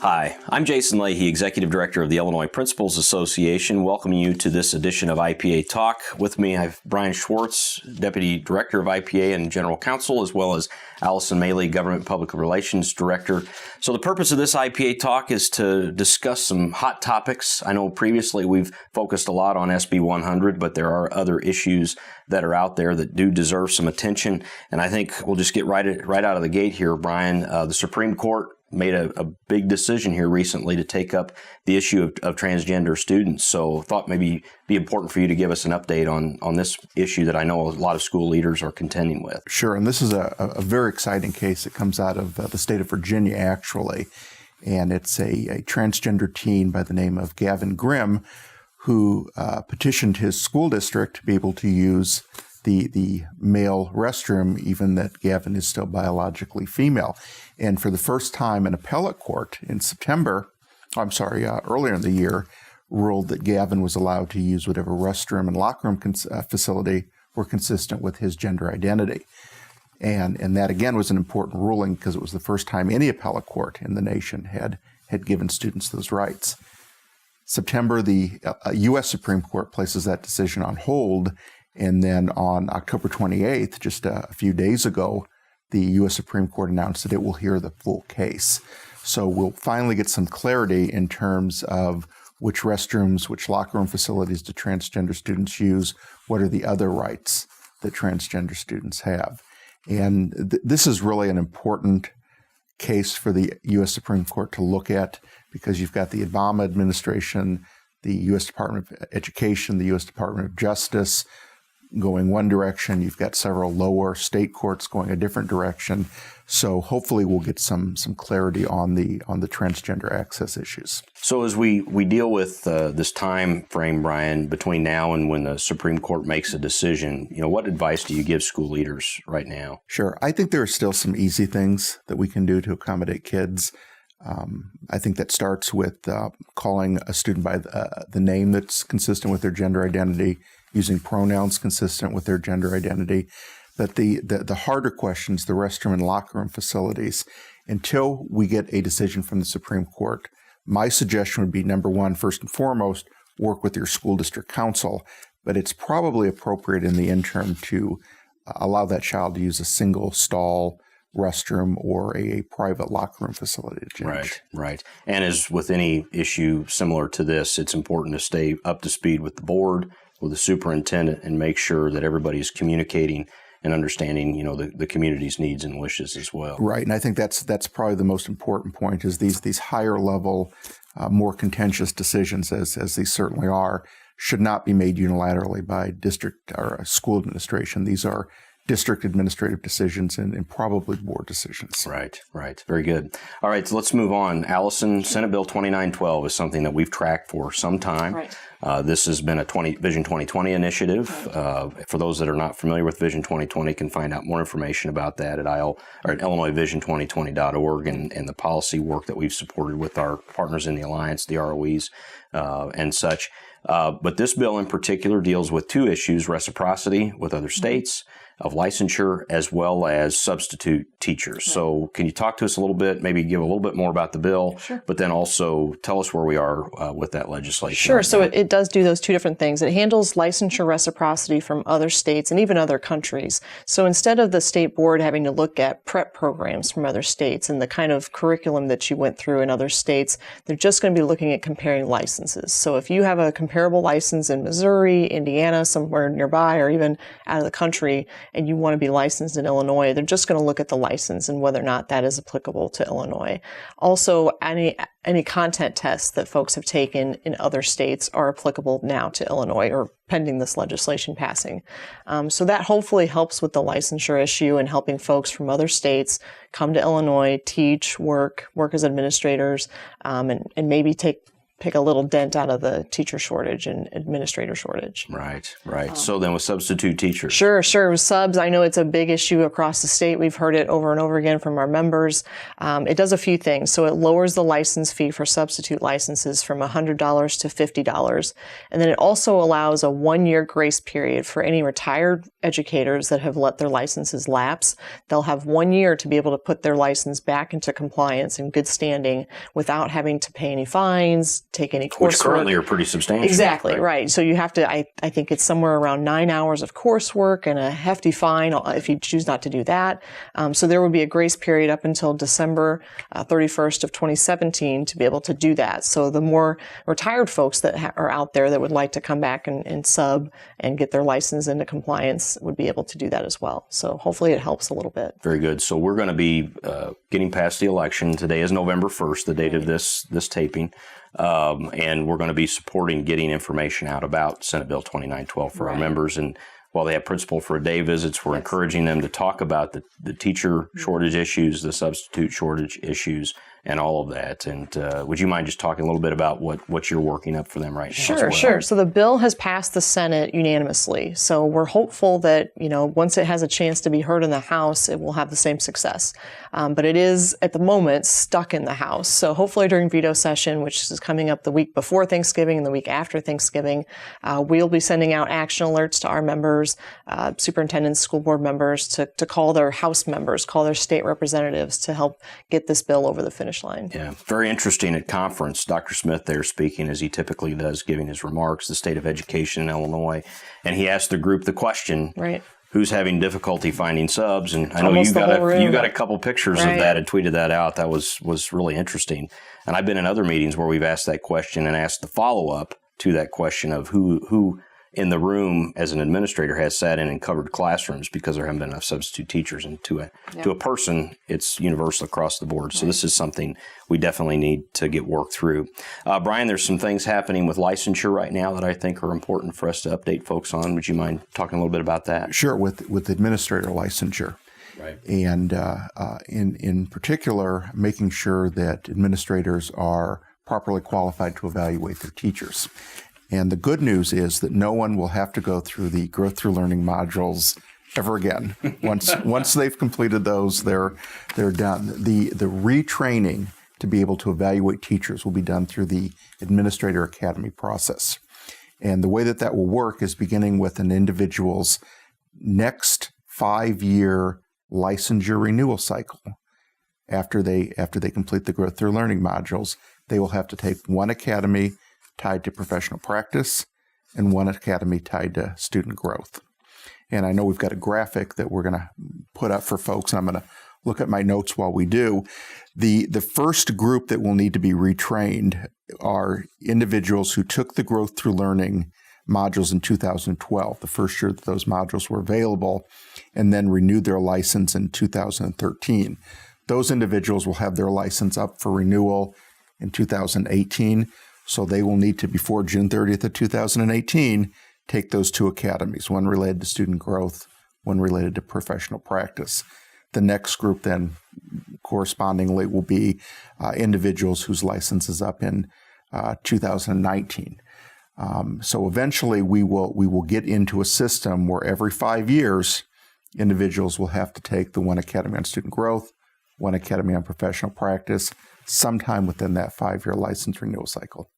Hi, I'm Jason Leahy, Executive Director of the Illinois Principals Association, welcoming you to this edition of IPA Talk. With me, I have Brian Schwartz, Deputy Director of IPA and General Counsel, as well as Alison Maley, Government Public Relations Director. So the purpose of this IPA Talk is to discuss some hot topics. I know previously we've focused a lot on SB 100, but there are other issues that are out there that do deserve some attention. And I think we'll just get right out of the gate here, Brian. The Supreme Court made a big decision here recently to take up the issue of transgender students. So thought maybe be important for you to give us an update on this issue that I know a lot of school leaders are contending with. Sure, and this is a very exciting case that comes out of the state of Virginia, actually. And it's a transgender teen by the name of Gavin Grim who petitioned his school district to be able to use the male restroom, even that Gavin is still biologically female. And for the first time, an appellate court in earlier in the year, ruled that Gavin was allowed to use whatever restroom and locker room facility were consistent with his gender identity. And that, again, was an important ruling because it was the first time any appellate court in the nation had given students those rights. September, the U.S. Supreme Court places that decision on hold. And then on October 28th, just a few days ago, the U.S. Supreme Court announced that it will hear the full case. So we'll finally get some clarity in terms of which restrooms, which locker room facilities do transgender students use, what are the other rights that transgender students have. And this is really an important case for the U.S. Supreme Court to look at because you've got the Obama administration, the U.S. Department of Education, the U.S. Department of Justice going one direction. You've got several lower state courts going a different direction. So hopefully we'll get some clarity on the transgender access issues. So as we deal with this time frame, Brian, between now and when the Supreme Court makes a decision, what advice do you give school leaders right now? Sure. I think there are still some easy things that we can do to accommodate kids. I think that starts with calling a student by the name that's consistent with their gender identity, using pronouns consistent with their gender identity. But the harder questions, the restroom and locker room facilities, until we get a decision from the Supreme Court, my suggestion would be, number one, first and foremost, work with your school district council. But it's probably appropriate in the interim to allow that child to use a single stall restroom or a private locker room facility to change. Right. And as with any issue similar to this, it's important to stay up to speed with the board, with the superintendent, and make sure that everybody's communicating and understanding, the community's needs and wishes as well. Right, and I think that's probably the most important point is these higher level, more contentious decisions, as these certainly are, should not be made unilaterally by district or school administration. These are district administrative decisions and probably board decisions. Right. Very good. All right, so let's move on. Alison, Senate Bill 2912 is something that we've tracked for some time. Right. This has been a Vision 2020 initiative. For those that are not familiar with Vision 2020, can find out more information about that at IllinoisVision2020.org and the policy work that we've supported with our partners in the Alliance, the ROEs, and such. But this bill in particular deals with two issues: reciprocity with other states of licensure, as well as substitute teachers. Right. So can you talk to us a little bit, maybe give a little bit more about the bill, Sure. But then also tell us where we are with that legislation. Sure. Right so it does do those two different things. It handles licensure reciprocity from other states and even other countries. So instead of the state board having to look at prep programs from other states and the kind of curriculum that you went through in other states, they're just going to be looking at comparing licenses. So if you have a comparable license in Missouri, Indiana, somewhere nearby, or even out of the country, and you want to be licensed in Illinois, they're just going to look at the license and whether or not that is applicable to Illinois. Also, any content tests that folks have taken in other states are applicable now to Illinois, or pending this legislation passing. So that hopefully helps with the licensure issue and helping folks from other states come to Illinois, teach, work as administrators, and maybe take pick a little dent out of the teacher shortage and administrator shortage. Right. So then with substitute teachers. Sure. With subs, I know it's a big issue across the state. We've heard it over and over again from our members. It does a few things. So it lowers the license fee for substitute licenses from $100 to $50. And then it also allows a 1-year grace period for any retired educators that have let their licenses lapse. They'll have 1 year to be able to put their license back into compliance in good standing without having to pay any fines, take any coursework. Which currently are pretty substantial. Exactly, right. So you have to, I think it's somewhere around 9 hours of coursework and a hefty fine if you choose not to do that. So there would be a grace period up until December 31st of 2017 to be able to do that. So the more retired folks that are out there that would like to come back and sub and get their license into compliance would be able to do that as well. So hopefully it helps a little bit. Very good. So we're going to be getting past the election. Today is November 1st, the date of this taping. And we're going to be supporting getting information out about Senate Bill 2912 for our members. And while they have Principal for a Day visits, we're encouraging them to talk about the teacher shortage issues, the substitute shortage issues, and all of that. And would you mind just talking a little bit about what you're working up for them right now? Sure. So the bill has passed the Senate unanimously. So we're hopeful that, once it has a chance to be heard in the House, it will have the same success. But it is, at the moment, stuck in the House. So hopefully during veto session, which is coming up the week before Thanksgiving and the week after Thanksgiving, we'll be sending out action alerts to our members, superintendents, school board members, to call their House members, call their state representatives to help get this bill over the finish line. Yeah, very interesting at conference. Dr. Smith there speaking, as he typically does, giving his remarks, the state of education in Illinois. And he asked the group the question, right, who's having difficulty finding subs? And I know you got a couple pictures of that and tweeted that out. That was really interesting. And I've been in other meetings where we've asked that question and asked the follow-up to that question of who in the room as an administrator has sat in and covered classrooms because there haven't been enough substitute teachers. And to a person, it's universal across the board. So this is something we definitely need to get worked through. Brian, there's some things happening with licensure right now that I think are important for us to update folks on. Would you mind talking a little bit about that? Sure, with administrator licensure. Right. And in particular, making sure that administrators are properly qualified to evaluate their teachers. And the good news is that no one will have to go through the growth through learning modules ever again. Once they've completed those, they're done. The retraining to be able to evaluate teachers will be done through the Administrator Academy process. And the way that will work is beginning with an individual's next 5-year licensure renewal cycle. After they complete the growth through learning modules, they will have to take one academy tied to professional practice and one academy tied to student growth. And I know we've got a graphic that we're going to put up for folks, and I'm going to look at my notes while we do. The first group that will need to be retrained are individuals who took the growth through learning modules in 2012, the first year that those modules were available, and then renewed their license in 2013. Those individuals will have their license up for renewal in 2018. So they will need to, before June 30th of 2018, take those two academies, one related to student growth, one related to professional practice. The next group then correspondingly will be individuals whose license is up in 2019. So eventually we will get into a system where every 5 years, individuals will have to take the one academy on student growth, one academy on professional practice, sometime within that 5-year license renewal cycle.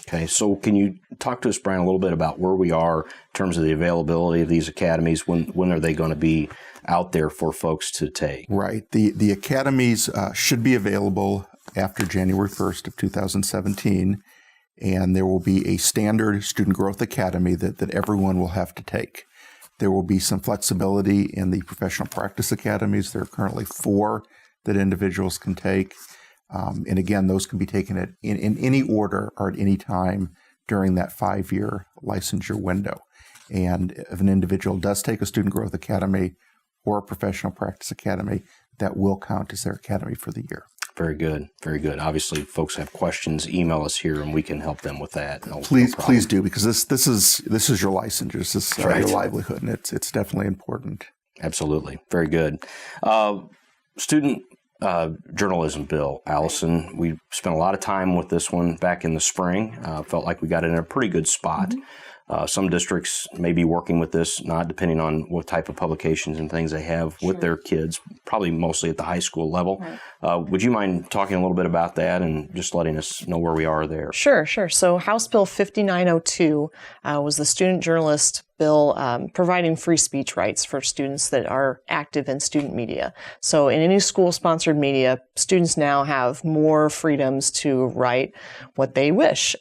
Okay, so can you talk to us, Brian, a little bit about where we are in terms of the availability of these academies? When are they going to be out there for folks to take? Right. The academies should be available after January 1st of 2017, and there will be a standard student growth academy that everyone will have to take. There will be some flexibility in the professional practice academies. There are currently 4 that individuals can take. And again, those can be taken in any order or at any time during that 5-year licensure window. And if an individual does take a student growth academy or a professional practice academy, that will count as their academy for the year. Very good. Very good. Obviously, folks have questions, email us here and we can help them with that. Please do, because this is your licensure. This is right. Your livelihood, and it's definitely important. Absolutely. Very good. Student journalism bill, Allison. We spent a lot of time with this one back in the spring. Felt like we got it in a pretty good spot. Some districts may be working with this, not depending on what type of publications and things they have with their kids, probably mostly at the high school level. Would you mind talking a little bit about that and just letting us know where we are there? Sure. So House Bill 5902 was the student journalist bill providing free speech rights for students that are active in student media. So in any school-sponsored media, students now have more freedoms to write what they wish.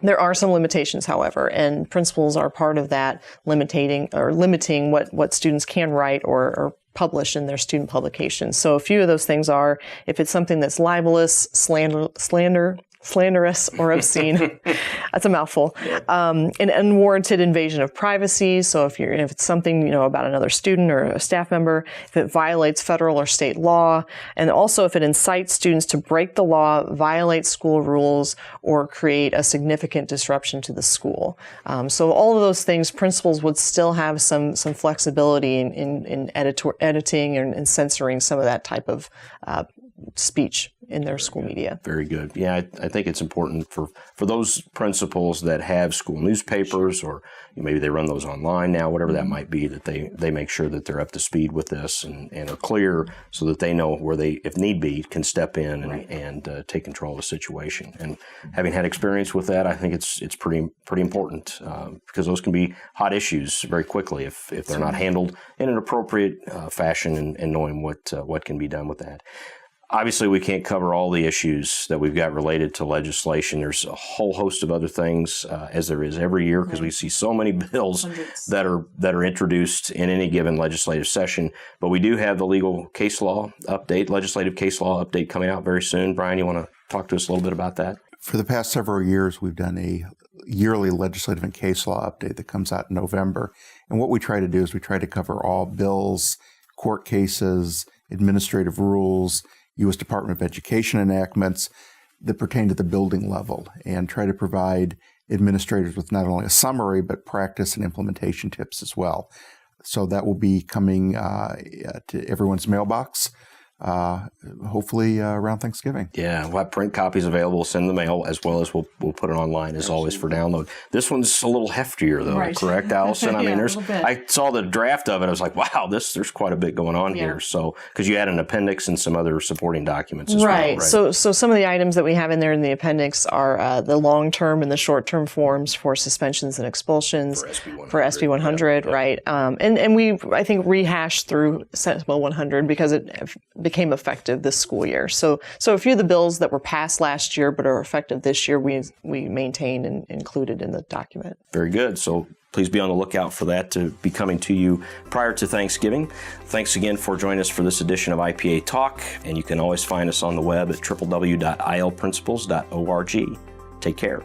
There are some limitations, however, and principals are part of that limiting what students can write or publish in their student publications. So a few of those things are, if it's something that's libelous, slanderous, or obscene, that's a mouthful, an unwarranted invasion of privacy. So if it's something, about another student or a staff member, if it violates federal or state law, and also if it incites students to break the law, violate school rules, or create a significant disruption to the school. So all of those things, principals would still have some flexibility in editing and censoring some of that type of speech in their school media. Very good. Yeah, I think it's important for those principals that have school newspapers, or maybe they run those online now, whatever that might be, that they make sure that they're up to speed with this and are clear so that they know where they, if need be, can step in and take control of the situation. And having had experience with that, I think it's pretty important because those can be hot issues very quickly if they're not handled in an appropriate fashion and knowing what can be done with that. Obviously, we can't cover all the issues that we've got related to legislation. There's a whole host of other things, as there is every year, because we see so many bills that are introduced in any given legislative session. But we do have the legislative case law update coming out very soon. Brian, you want to talk to us a little bit about that? For the past several years, we've done a yearly legislative and case law update that comes out in November. And what we try to do is we try to cover all bills, court cases, administrative rules, U.S. Department of Education enactments that pertain to the building level, and try to provide administrators with not only a summary, but practice and implementation tips as well. So that will be coming to everyone's mailbox, hopefully around Thanksgiving. Yeah, we'll have print copies available, send the mail, as well as we'll put it online as always for download. This one's a little heftier though, correct, Allison? I mean, I saw the draft of it. I was like, wow, there's quite a bit going on here. So, because you had an appendix and some other supporting documents as well, right? So some of the items that we have in there in the appendix are the long-term and the short-term forms for suspensions and expulsions for SB 100, right? And we, I think, rehashed through Senate Bill 100 because it became effective this school year. So a few of the bills that were passed last year but are effective this year, we maintained and included in the document. Very good. So please be on the lookout for that to be coming to you prior to Thanksgiving. Thanks again for joining us for this edition of IPA Talk, and you can always find us on the web at www.ilprinciples.org. Take care.